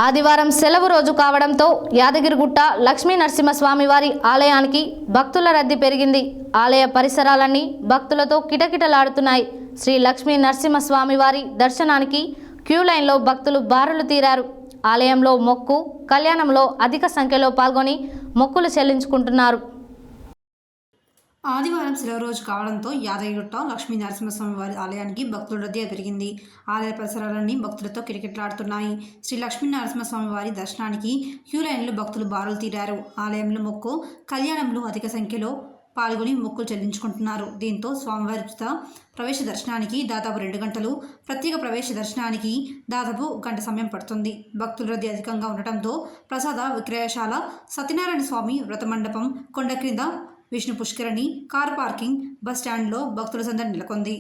ఆదివారం సెలవు రోజు కావడంతో యాదగిరిగుట్ట లక్ష్మీ నరసింహస్వామి వారి ఆలయానికి భక్తుల రద్దీ పెరిగింది. ఆలయ పరిసరాలన్నీ భక్తులతో కిటకిటలాడుతున్నాయి. శ్రీ లక్ష్మీ నరసింహస్వామి వారి దర్శనానికి క్యూ లైన్లో భక్తులు బారులు తీరారు. ఆలయంలో మొక్కు కళ్యాణంలో అధిక సంఖ్యలో పాల్గొని మొక్కులు చెల్లించుకుంటున్నారు. ఆదివారం సెలవు రోజు కావడంతో యాదగిరిగుట్ట లక్ష్మీ నరసింహస్వామి వారి ఆలయానికి భక్తుల రద్దీ పెరిగింది. ఆలయ పరిసరాలన్నీ భక్తులతో కిటకిటలాడుతున్నాయి. శ్రీ లక్ష్మీ నరసింహస్వామి వారి దర్శనానికి క్యూ లైన్లో భక్తులు బారులు తీరారు. ఆలయంలో మొక్కు కళ్యాణంలో అధిక సంఖ్యలో పాల్గొని మొక్కులు చెల్లించుకుంటున్నారు. దీంతో స్వామివారి ఉచిత ప్రవేశ దర్శనానికి దాదాపు 2 గంటలు, ప్రత్యేక ప్రవేశ దర్శనానికి దాదాపు గంట సమయం పడుతుంది. భక్తుల రద్దీ అధికంగా ఉండటంతో ప్రసాద విక్రయశాల, సత్యనారాయణ స్వామి వ్రత మండపం, కొండ క్రింద విష్ణు పుష్కరిణి, కార్ పార్కింగ్, బస్ స్టాండ్లో భక్తుల సందడి నెలకొంది.